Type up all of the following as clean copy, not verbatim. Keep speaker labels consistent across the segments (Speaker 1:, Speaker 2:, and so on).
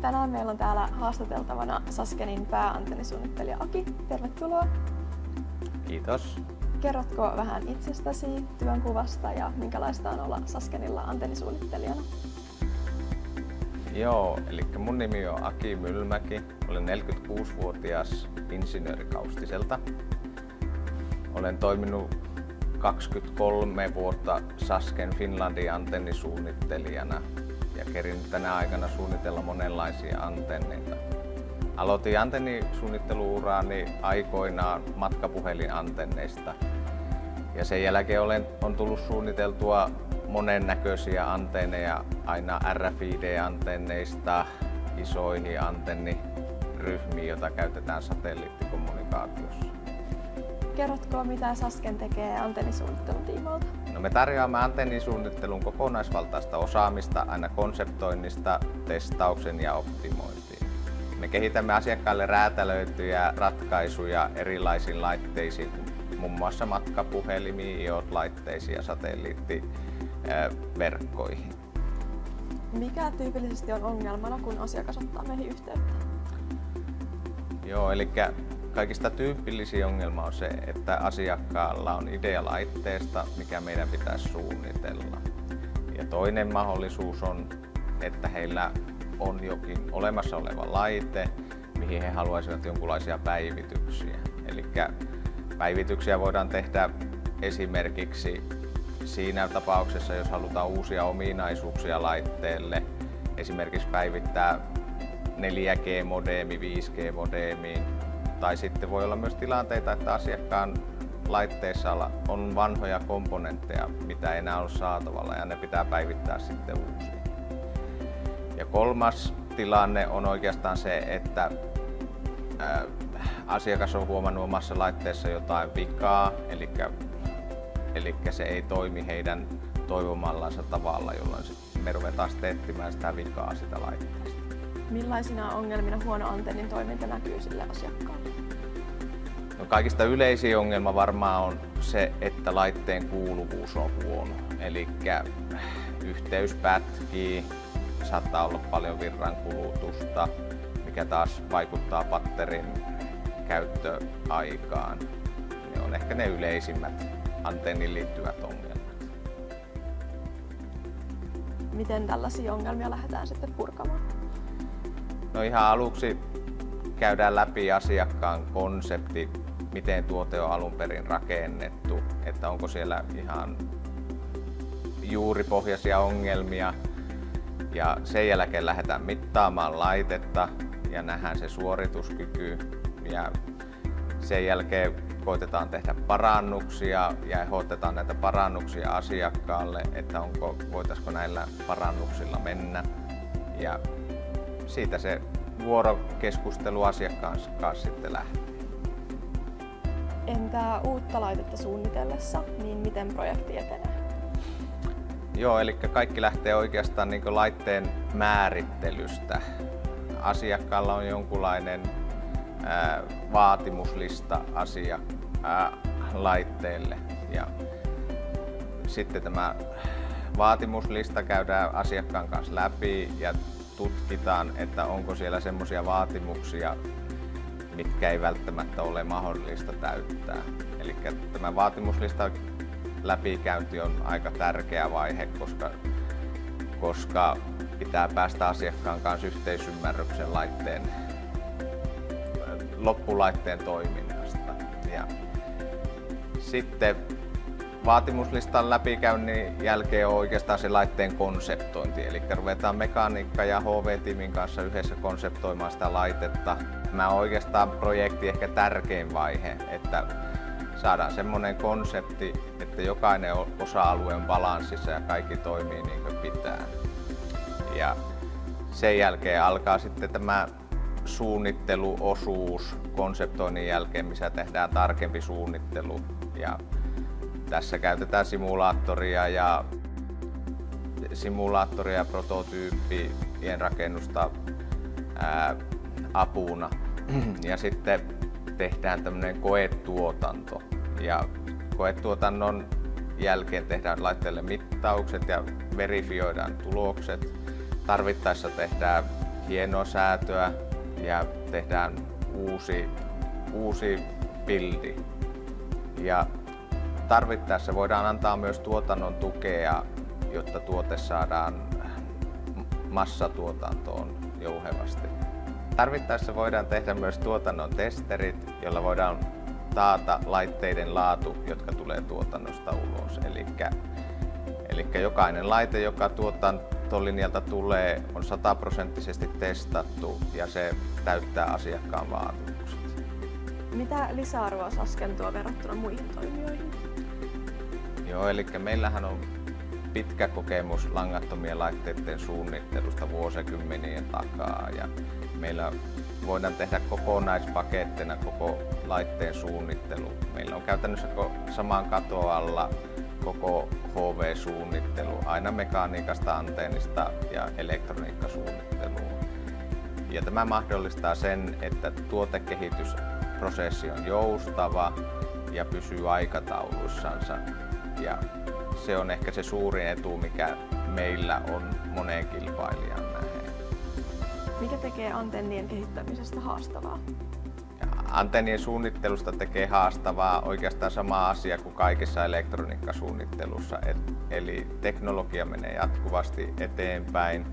Speaker 1: Tänään meillä on täällä haastateltavana Saskenin pääantennisuunnittelija Aki. Tervetuloa.
Speaker 2: Kiitos.
Speaker 1: Kerrotko vähän itsestäsi, työnkuvasta ja minkälaista on olla Saskenilla antennisuunnittelijana?
Speaker 2: Joo, eli mun nimi on Aki Mylmäki. Olen 46-vuotias insinööri Kaustiselta. Olen toiminut 23 vuotta Sasken Finlandin antennisuunnittelijana ja kerin tänä aikana suunnitella monenlaisia antenneita. Aloitin antennisuunnitteluuraani aikoinaan matkapuhelinantenneista ja sen jälkeen on tullut suunniteltua monennäköisiä antenneja aina RFID-antenneista isoihin antenniryhmiin, joita käytetään satelliittikommunikaatiossa.
Speaker 1: Kerrotko, mitä Sasken tekee antennisuunnittelun tiimoilta?
Speaker 2: No, me tarjoamme antennisuunnittelun kokonaisvaltaista osaamista aina konseptoinnista, testauksen ja optimointiin. Me kehitämme asiakkaille räätälöityjä ratkaisuja erilaisiin laitteisiin, muun muassa matkapuhelimiin, IoT-laitteisiin ja satelliittiverkkoihin.
Speaker 1: Mikä tyypillisesti on ongelmana, kun asiakas ottaa meihin yhteyttä?
Speaker 2: Joo, eli kaikista tyypillisin ongelma on se, että asiakkaalla on idea laitteesta, mikä meidän pitäisi suunnitella. Ja toinen mahdollisuus on, että heillä on jokin olemassa oleva laite, mihin he haluaisivat jonkinlaisia päivityksiä. Eli päivityksiä voidaan tehdä esimerkiksi siinä tapauksessa, jos halutaan uusia ominaisuuksia laitteelle, esimerkiksi päivittää 4G-modeemi 5G-modeemiin, tai sitten voi olla myös tilanteita, että asiakkaan laitteessa on vanhoja komponentteja, mitä ei enää ole saatavilla, ja ne pitää päivittää sitten uusiin. Ja kolmas tilanne on oikeastaan se, että asiakas on huomannut omassa laitteessa jotain vikaa, eli se ei toimi heidän toivomallansa tavalla, jolloin me ruvetaan sitten etsimään sitä vikaa sitä laitteesta.
Speaker 1: Millaisina ongelmina huono antennin toiminta näkyy sille asiakkaalle?
Speaker 2: No, kaikista yleisin ongelma varmaan on se, että laitteen kuuluvuus on huono. Eli yhteys pätkii, saattaa olla paljon virrankulutusta, mikä taas vaikuttaa patterin käyttöaikaan. Ne on ehkä ne yleisimmät antenniin liittyvät ongelmat.
Speaker 1: Miten tällaisia ongelmia lähdetään sitten purkamaan?
Speaker 2: No, ihan aluksi käydään läpi asiakkaan konsepti, miten tuote on alun perin rakennettu, että onko siellä ihan juuripohjaisia ongelmia. Ja sen jälkeen lähdetään mittaamaan laitetta ja nähdään se suorituskyky. Ja sen jälkeen koitetaan tehdä parannuksia ja ehdotetaan näitä parannuksia asiakkaalle, että voitaisiko näillä parannuksilla mennä. Ja siitä se vuorokeskustelu asiakkaan kanssa sitten lähtee.
Speaker 1: Entä uutta laitetta suunnitellessa, niin miten projekti etenee?
Speaker 2: Joo, eli kaikki lähtee oikeastaan niin kuin laitteen määrittelystä. Asiakkaalla on jonkunlainen vaatimuslista laitteelle. Ja sitten tämä vaatimuslista käydään asiakkaan kanssa läpi ja tutkitaan, että onko siellä semmoisia vaatimuksia, mitkä ei välttämättä ole mahdollista täyttää. Eli tämä vaatimuslista läpikäynti on aika tärkeä vaihe, koska pitää päästä asiakkaan kanssa yhteisymmärryksen loppulaitteen toiminnasta. Ja sitten vaatimuslistan läpikäynnin jälkeen on oikeastaan se laitteen konseptointi, eli ruvetaan mekaniikka ja HV-tiimin kanssa yhdessä konseptoimaan sitä laitetta. Tämä on oikeastaan projekti ehkä tärkein vaihe, että saadaan semmoinen konsepti, että jokainen osa-alue on balanssissa ja kaikki toimii niin kuin pitää. Ja sen jälkeen alkaa sitten tämä suunnitteluosuus konseptoinnin jälkeen, missä tehdään tarkempi suunnittelu. Ja tässä käytetään simulaattoria ja prototyyppien rakennusta apuna. Ja sitten tehdään tämmöinen koetuotanto. Ja koetuotannon jälkeen tehdään laitteelle mittaukset ja verifioidaan tulokset. Tarvittaessa tehdään hienoa säätöä ja tehdään uusi bildi. Ja tarvittaessa voidaan antaa myös tuotannon tukea, jotta tuote saadaan massatuotantoon jouhevasti. Tarvittaessa voidaan tehdä myös tuotannon testerit, joilla voidaan taata laitteiden laatu, jotka tulee tuotannosta ulos. Eli jokainen laite, joka tuotantolinjalta tulee, on 100% testattu ja se täyttää asiakkaan vaatimukset.
Speaker 1: Mitä lisäarvoa Sasken tuo verrattuna muihin toimijoihin?
Speaker 2: Joo, eli meillähän on pitkä kokemus langattomien laitteiden suunnittelusta vuosikymmenien takaa ja meillä voidaan tehdä kokonaispakettina koko laitteen suunnittelu. Meillä on käytännössä saman katon alla koko HV-suunnittelu, aina mekaniikasta, antennista ja elektroniikkasuunnitteluun. Ja tämä mahdollistaa sen, että tuotekehitysprosessi on joustava ja pysyy aikatauluissansa. Ja se on ehkä se suurin etu, mikä meillä on moneen kilpailijan nähden.
Speaker 1: Mikä tekee antennien kehittämisestä haastavaa?
Speaker 2: Antennien suunnittelusta tekee haastavaa oikeastaan sama asia kuin kaikessa elektroniikkasuunnittelussa. Eli teknologia menee jatkuvasti eteenpäin,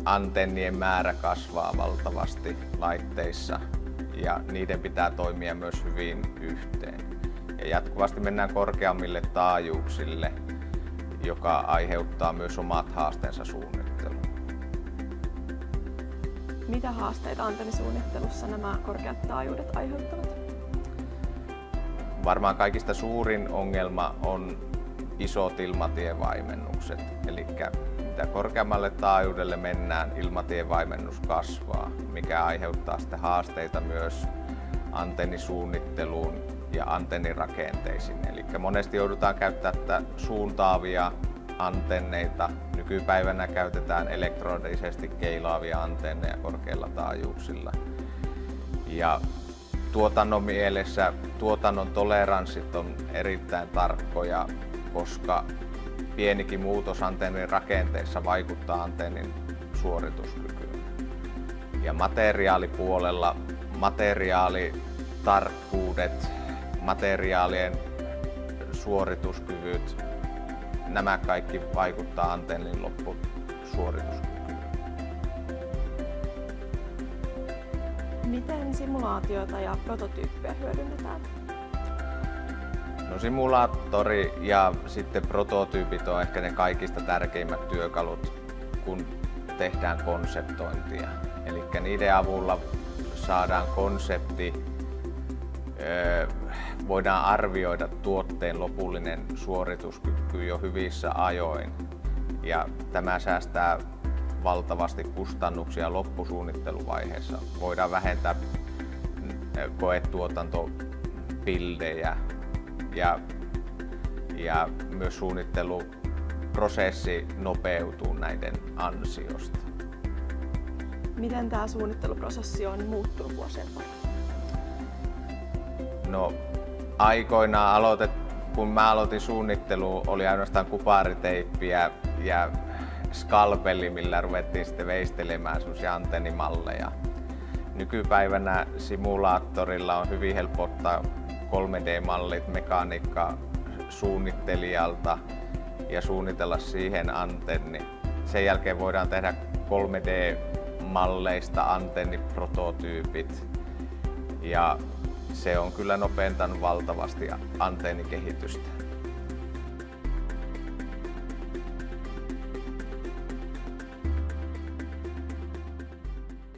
Speaker 2: antennien määrä kasvaa valtavasti laitteissa ja niiden pitää toimia myös hyvin yhteen. Ja jatkuvasti mennään korkeammille taajuuksille, joka aiheuttaa myös omat haasteensa suunnitteluun.
Speaker 1: Mitä haasteita antennisuunnittelussa nämä korkeat taajuudet aiheuttavat?
Speaker 2: Varmaan kaikista suurin ongelma on isot ilmatievaimennukset. Eli mitä korkeammalle taajuudelle mennään, ilmatievaimennus kasvaa, mikä aiheuttaa sitten haasteita myös antennisuunnitteluun ja antennirakenteisiin. Eli monesti joudutaan käyttämään suuntaavia antenneita. Nykypäivänä käytetään elektrodisesti keilaavia antenneja korkeilla taajuuksilla. Ja tuotannon mielessä tuotannon toleranssit on erittäin tarkkoja, koska pienikin muutos antennin rakenteessa vaikuttaa antennin suorituskykyyn. Ja materiaalipuolella materiaalitarkkuudet, materiaalien suorituskyvyt, nämä kaikki vaikuttaa antennin loppusuorituskykyyn.
Speaker 1: Miten simulaatiota ja prototyyppejä hyödynnetään?
Speaker 2: No, simulaattori ja sitten prototyypit on ehkä ne kaikista tärkeimmät työkalut, kun tehdään konseptointia. Eli niiden avulla saadaan konsepti, voidaan arvioida tuotteen lopullinen suorituskyky jo hyvissä ajoin. Ja tämä säästää valtavasti kustannuksia loppusuunnitteluvaiheessa. Voidaan vähentää koetuotantopildejä ja myös suunnitteluprosessi nopeutuu näiden ansiosta.
Speaker 1: Miten tämä suunnitteluprosessi on muuttunut vuosien varrella?
Speaker 2: No, aikoinaan kun mä aloitin suunnittelu, oli ainoastaan kupariteippiä ja skalpeli, millä ruvettiin sitten veistelemään semmoisia antennimalleja. Nykypäivänä simulaattorilla on hyvin helppo ottaa 3D-mallit mekaniikka suunnittelijalta ja suunnitella siihen antenni. Sen jälkeen voidaan tehdä 3D-malleista antenniprototyypit ja se on kyllä nopeutanut valtavasti antennikehitystä.